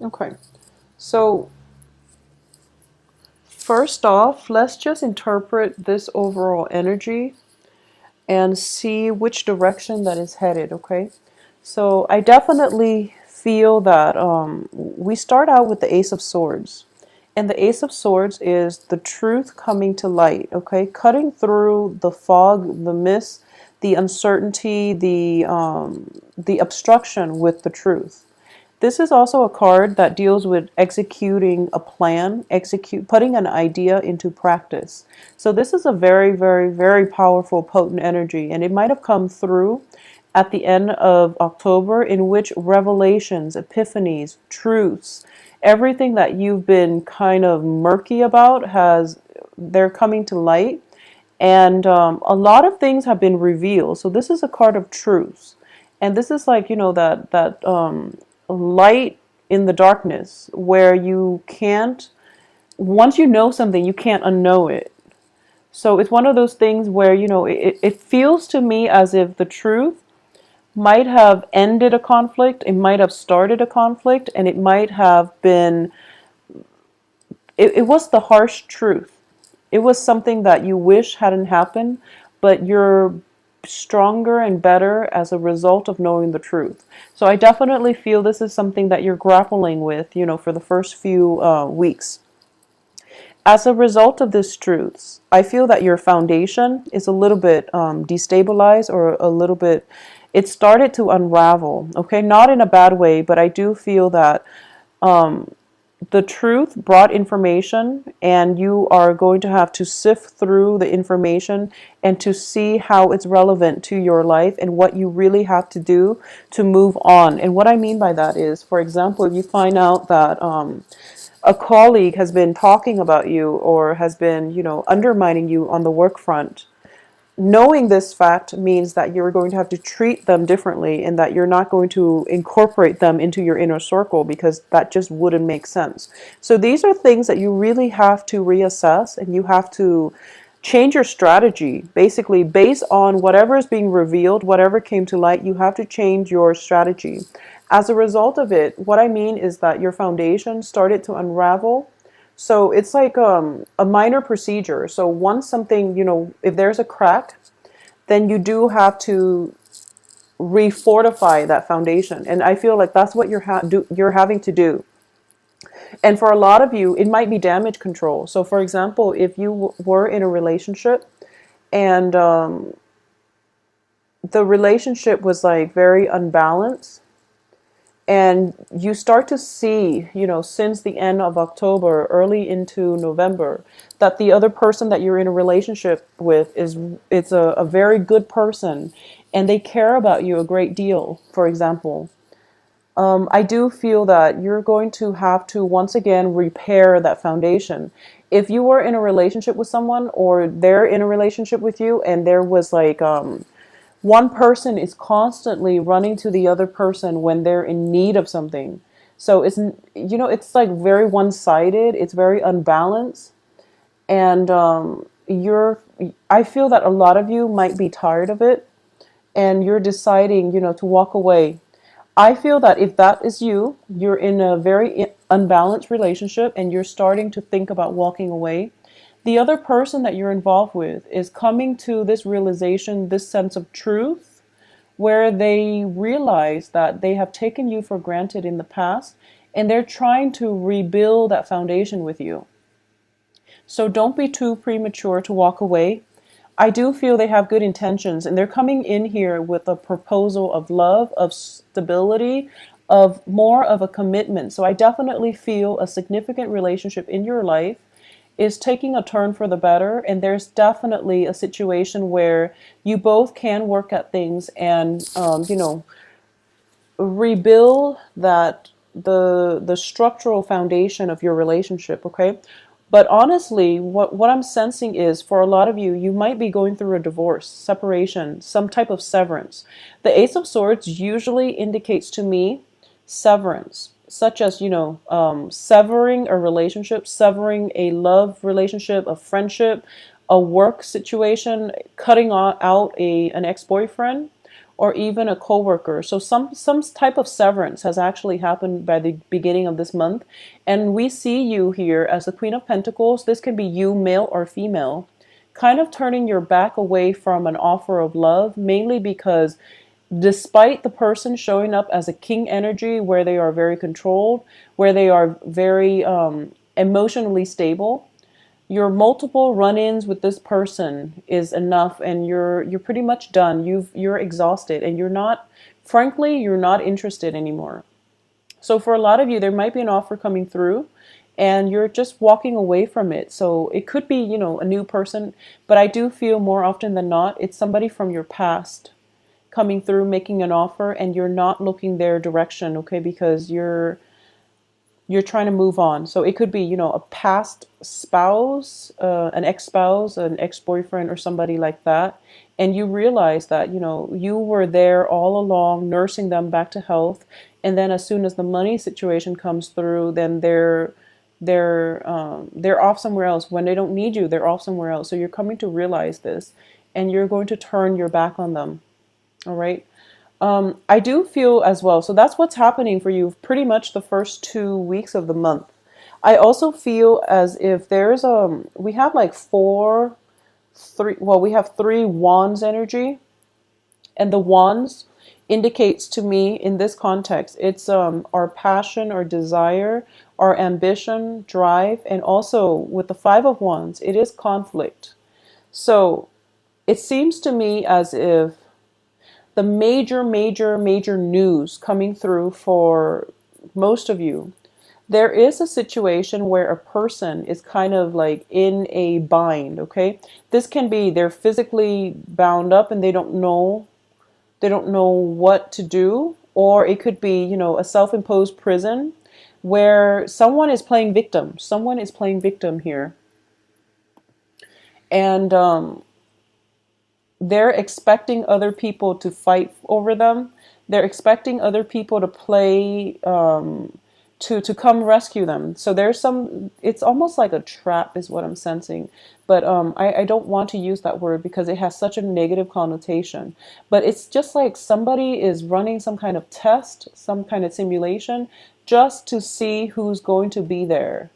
Okay. So first off, let's just interpret this overall energy and see which direction that is headed, okay? So I definitely feel that we start out with the Ace of Swords. And the Ace of Swords is the truth coming to light, okay? Cutting through the fog, the mist, the uncertainty, the obstruction with the truth. This is also a card that deals with executing a plan, putting an idea into practice. So this is a very, very, very powerful, potent energy, and it might have come through at the end of October, in which revelations, epiphanies, truths, everything that you've been kind of murky about they're coming to light, and a lot of things have been revealed. So this is a card of truths, and this is like, that light in the darkness where you can't, once you know something, you can't unknow it. So it's one of those things where, it feels to me as if the truth might have ended a conflict, it might have started a conflict, and it might have been, it was the harsh truth. It was something that you wish hadn't happened, but you're stronger and better as a result of knowing the truth. So I definitely feel this is something that you're grappling with, for the first few weeks. As a result of these truths, I feel that your foundation is a little bit destabilized, or a little bit, it started to unravel. Okay, not in a bad way, but I do feel that the truth brought information, and you are going to have to sift through the information and to see how it's relevant to your life and what you really have to do to move on. And what I mean by that is, for example, if you find out that a colleague has been talking about you, or has been, undermining you on the work front, knowing this fact means that you're going to have to treat them differently, and that you're not going to incorporate them into your inner circle, because that just wouldn't make sense. So these are things that you really have to reassess, and you have to change your strategy, basically based on whatever is being revealed, whatever came to light. You have to change your strategy. As a result of it, what I mean is that your foundation started to unravel. So it's like a minor procedure. So once something, if there's a crack, then you do have to refortify that foundation. And I feel like that's what you're having to do. And for a lot of you, it might be damage control. So for example, if you were in a relationship, and the relationship was like very unbalanced, and you start to see, since the end of October, early into November, that the other person that you're in a relationship with it's a very good person, and they care about you a great deal, for example. I do feel that you're going to have to once again repair that foundation. If you were in a relationship with someone, or they're in a relationship with you, and there was like one person is constantly running to the other person when they're in need of something. So it's like very one-sided. It's very unbalanced, and I feel that a lot of you might be tired of it, and you're deciding, to walk away. I feel that if that is you, you're in a very unbalanced relationship, and you're starting to think about walking away. The other person that you're involved with is coming to this realization, this sense of truth, where they realize that they have taken you for granted in the past, and they're trying to rebuild that foundation with you. So don't be too premature to walk away. I do feel they have good intentions, and they're coming in here with a proposal of love, of stability, of more of a commitment. So I definitely feel a significant relationship in your life is taking a turn for the better, and there's definitely a situation where you both can work at things, and rebuild the structural foundation of your relationship. Okay. But honestly, what I'm sensing is, for a lot of you, you might be going through a divorce, separation, some type of severance. The Ace of Swords usually indicates to me severance, such as, severing a relationship, severing a love relationship, a friendship, a work situation, cutting out an ex-boyfriend, or even a coworker. So some type of severance has actually happened by the beginning of this month. And we see you here as the Queen of Pentacles. This can be you, male or female, kind of turning your back away from an offer of love, mainly because despite the person showing up as a king energy where they are very controlled, where they are very emotionally stable, your multiple run-ins with this person is enough, and you're pretty much done. You're exhausted, and frankly, you're not interested anymore. So for a lot of you, there might be an offer coming through and you're just walking away from it. So it could be, a new person, but I do feel more often than not, it's somebody from your past coming through, making an offer, and you're not looking their direction, okay? Because you're trying to move on. So it could be, a past spouse, an ex-spouse, an ex-boyfriend, or somebody like that. And you realize that, you were there all along, nursing them back to health. And then as soon as the money situation comes through, then they're off somewhere else. When they don't need you, they're off somewhere else. So you're coming to realize this, and you're going to turn your back on them. All right. I do feel as well. So that's what's happening for you pretty much the first 2 weeks of the month. I also feel as if we have like we have three wands energy, and the wands indicates to me in this context, it's our passion, our desire, our ambition, drive, and also with the Five of Wands, it is conflict. So it seems to me as if the major news coming through for most of you, there is a situation where a person is kind of like in a bind, okay? This can be they're physically bound up and they don't know what to do, or it could be, a self-imposed prison where someone is playing victim. Someone is playing victim here. And they're expecting other people to fight over them. They're expecting other people to play, to come rescue them. So it's almost like a trap is what I'm sensing. But I don't want to use that word because it has such a negative connotation. But it's just like somebody is running some kind of test, some kind of simulation, just to see who's going to be there.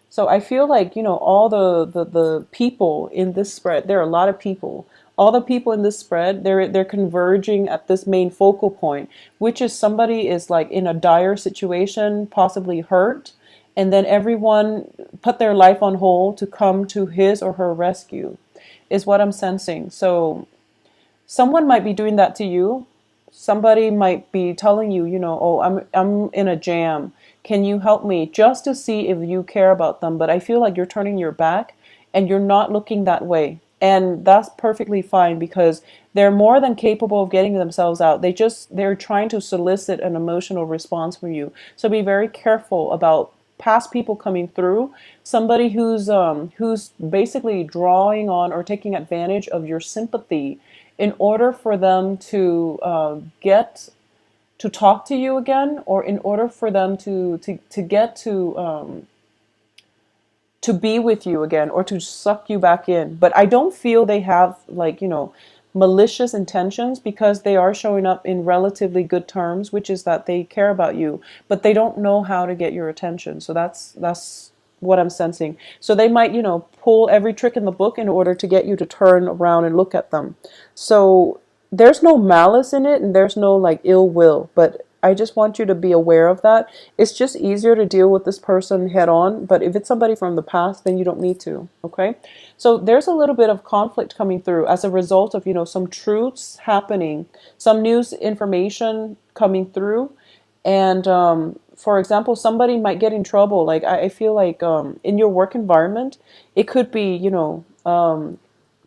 So I feel like, all the people in this spread, there are a lot of people. All the people in this spread, they're converging at this main focal point, which is somebody is like in a dire situation, possibly hurt, and then everyone put their life on hold to come to his or her rescue, is what I'm sensing. So someone might be doing that to you. Somebody might be telling you, oh, I'm in a jam. Can you help me? Just to see if you care about them. But I feel like you're turning your back and you're not looking that way. And that's perfectly fine because they're more than capable of getting themselves out. They're trying to solicit an emotional response from you. So be very careful about past people coming through. Somebody who's basically drawing on or taking advantage of your sympathy in order for them to get to talk to you again, or in order for them to get to be with you again, or to suck you back in. But I don't feel they have like, malicious intentions, because they are showing up in relatively good terms, which is that they care about you, but they don't know how to get your attention. So that's what I'm sensing. So they might, pull every trick in the book in order to get you to turn around and look at them. So there's no malice in it and there's no like ill will, but I just want you to be aware of that. It's just easier to deal with this person head on, but if it's somebody from the past, then you don't need to, okay? So there's a little bit of conflict coming through as a result of, some truths happening, some news information coming through. And for example, somebody might get in trouble. Like I feel like in your work environment, it could be,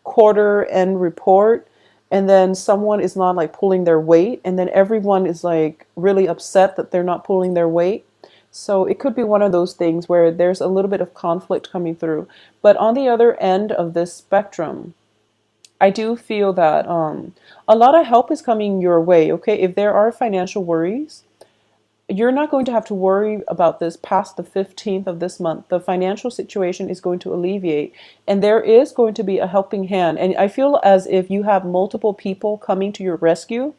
quarter end report, and then someone is not like pulling their weight, and then everyone is like really upset that they're not pulling their weight. So it could be one of those things where there's a little bit of conflict coming through. But on the other end of this spectrum, I do feel that a lot of help is coming your way, okay? If there are financial worries, you're not going to have to worry about this past the 15th of this month. The financial situation is going to alleviate, and there is going to be a helping hand. And I feel as if you have multiple people coming to your rescue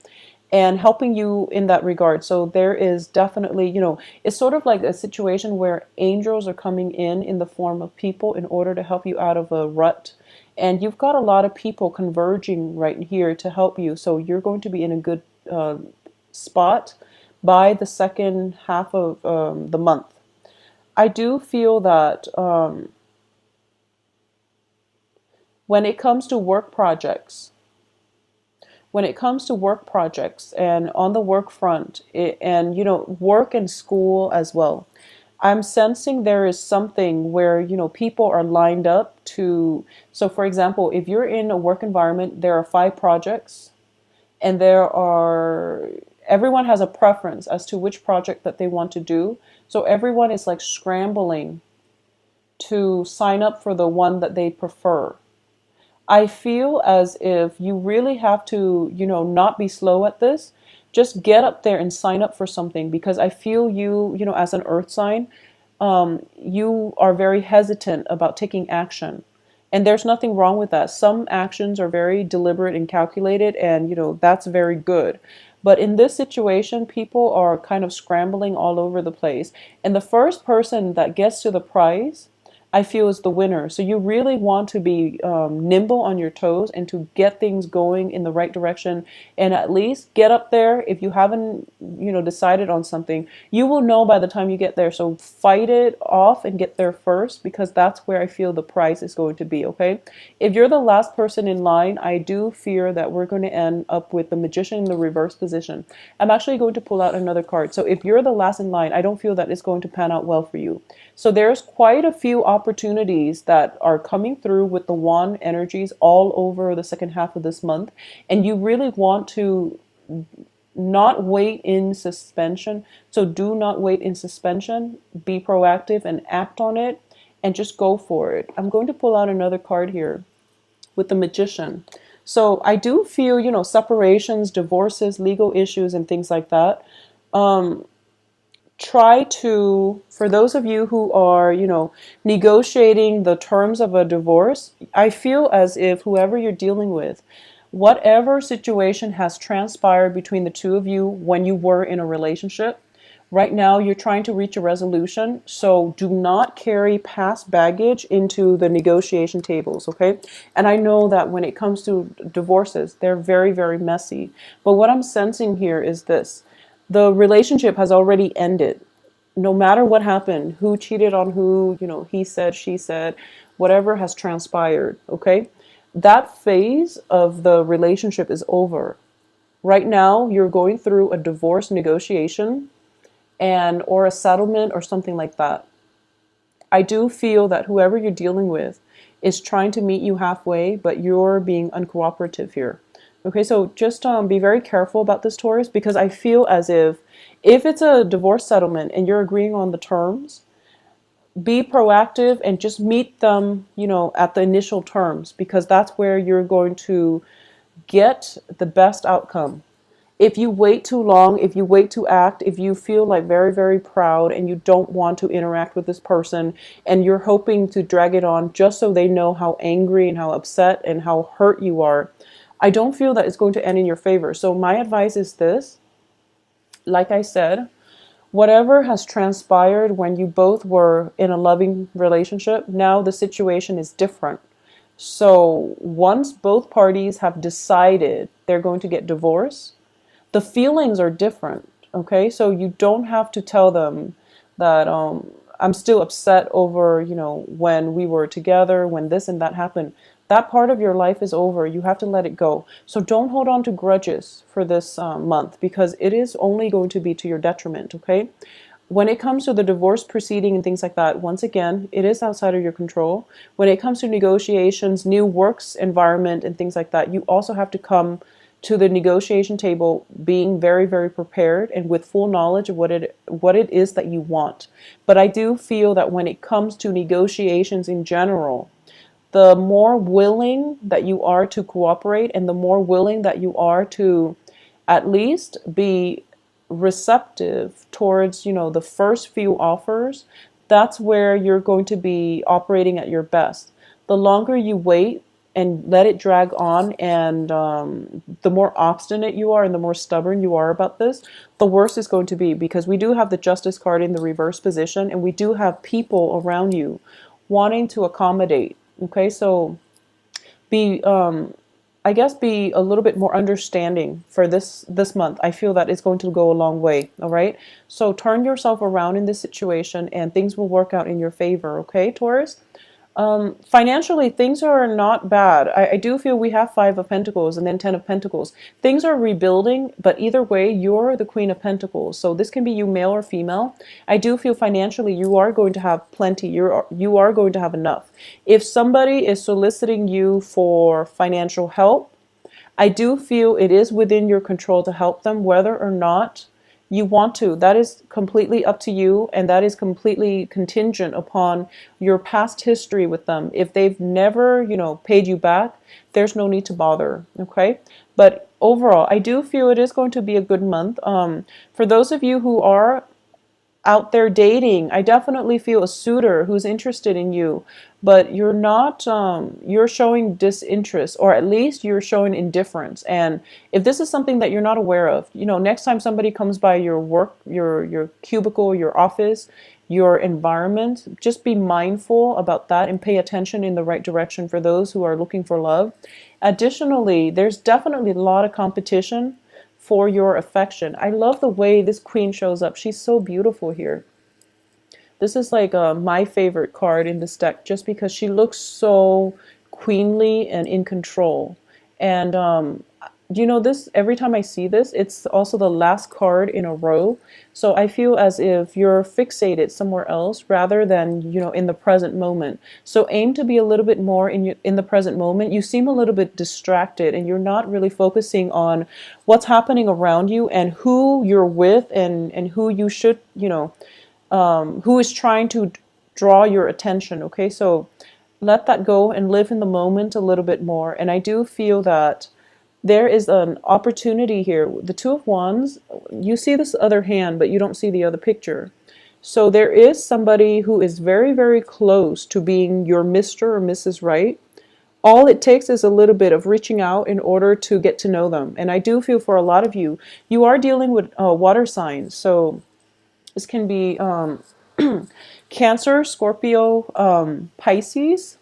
and helping you in that regard. So there is definitely, it's sort of like a situation where angels are coming in the form of people in order to help you out of a rut. And you've got a lot of people converging right here to help you. So you're going to be in a good spot by the second half of the month. I do feel that when it comes to work projects, and on the work front, and work and school as well, I'm sensing there is something where people are lined up to. So for example, if you're in a work environment, there are 5 projects, and everyone has a preference as to which project that they want to do. So everyone is like scrambling to sign up for the one that they prefer. I feel as if you really have to, not be slow at this. Just get up there and sign up for something, because I feel as an earth sign, you are very hesitant about taking action. And there's nothing wrong with that. Some actions are very deliberate and calculated, and that's very good. But in this situation, people are kind of scrambling all over the place. And the first person that gets to the prize, I feel, is the winner. So you really want to be nimble on your toes and to get things going in the right direction, and at least get up there. If you haven't, decided on something, you will know by the time you get there. So fight it off and get there first, because that's where I feel the prize is going to be, okay? If you're the last person in line, I do fear that we're going to end up with the Magician in the reverse position. I'm actually going to pull out another card. So if you're the last in line, I don't feel that it's going to pan out well for you. So there's quite a few opportunities that are coming through with the wand energies all over the second half of this month. And you really want to not wait in suspension. So do not wait in suspension. Be proactive and act on it, and just go for it. I'm going to pull out another card here with the Magician. So I do feel, separations, divorces, legal issues, and things like that. Try to, for those of you who are, negotiating the terms of a divorce, I feel as if whoever you're dealing with, whatever situation has transpired between the two of you when you were in a relationship, right now you're trying to reach a resolution. So do not carry past baggage into the negotiation tables, okay? And I know that when it comes to divorces, they're very, very messy. But what I'm sensing here is this. The relationship has already ended. No matter what happened, who cheated on who, he said, she said, whatever has transpired, okay? That phase of the relationship is over. Right now, you're going through a divorce negotiation or a settlement or something like that. I do feel that whoever you're dealing with is trying to meet you halfway, but you're being uncooperative here. Okay, so just be very careful about this, Taurus, because I feel as if it's a divorce settlement and you're agreeing on the terms, be proactive and just meet them, at the initial terms, because that's where you're going to get the best outcome. If you wait too long, if you wait to act, if you feel like very, very proud and you don't want to interact with this person and you're hoping to drag it on just so they know how angry and how upset and how hurt you are, I don't feel that it's going to end in your favor. So my advice is this. Like I said, whatever has transpired when you both were in a loving relationship, now the situation is different. So once both parties have decided they're going to get divorced, the feelings are different, okay? So you don't have to tell them that I'm still upset over, when we were together, when this and that happened. That part of your life is over. You have to let it go. So don't hold on to grudges for this month, because it is only going to be to your detriment, okay? When it comes to the divorce proceeding and things like that, once again, it is outside of your control. When it comes to negotiations, new works environment and things like that, you also have to come to the negotiation table being very, very prepared and with full knowledge of what it is that you want. But I do feel that when it comes to negotiations in general, the more willing that you are to cooperate and the more willing that you are to at least be receptive towards, the first few offers, that's where you're going to be operating at your best. The longer you wait and let it drag on, and the more obstinate you are and the more stubborn you are about this, the worse it's going to be, because we do have the Justice card in the reverse position, and we do have people around you wanting to accommodate. Okay, so be I guess be a little bit more understanding for this month. I feel that it's going to go a long way. All right. So turn yourself around in this situation and things will work out in your favor. Okay, Taurus? Financially, things are not bad. I do feel we have Five of Pentacles and then Ten of Pentacles. Things are rebuilding, but either way, you're the Queen of Pentacles. So this can be you, male or female. I do feel financially you are going to have plenty. You are going to have enough. If somebody is soliciting you for financial help, I do feel it is within your control to help them, whether or not you want to. That is completely up to you, and that is completely contingent upon your past history with them. If they've never, paid you back, there's no need to bother, okay? But overall, I do feel it is going to be a good month. For those of you who are out there dating, I definitely feel a suitor who's interested in you, but you're not, you're showing disinterest, or at least you're showing indifference. And if this is something that you're not aware of, next time somebody comes by your work, your cubicle, your office, your environment, just be mindful about that and pay attention in the right direction for those who are looking for love. Additionally, there's definitely a lot of competition for your affection. I love the way this queen shows up. She's so beautiful here. This is like my favorite card in this deck, just because she looks so queenly and in control. And this, every time I see this, it's also the last card in a row. So I feel as if you're fixated somewhere else rather than, in the present moment. So aim to be a little bit more in the present moment. You seem a little bit distracted and you're not really focusing on what's happening around you and who you're with, and who you should, who is trying to draw your attention. Okay, so let that go and live in the moment a little bit more. And I do feel that there is an opportunity here. The Two of Wands, you see this other hand, but you don't see the other picture. So there is somebody who is very, very close to being your Mr. or Mrs. Right. All it takes is a little bit of reaching out in order to get to know them. And I do feel for a lot of you, you are dealing with water signs. So this can be Cancer, Scorpio, Pisces.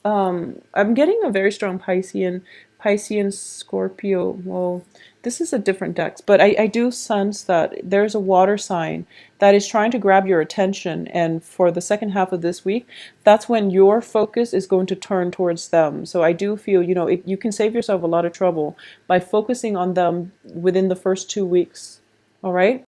I'm getting a very strong Piscean Scorpio. Well, this is a different deck, but I do sense that there's a water sign that is trying to grab your attention. And for the second half of this week, that's when your focus is going to turn towards them. So I do feel, you can save yourself a lot of trouble by focusing on them within the first 2 weeks. All right.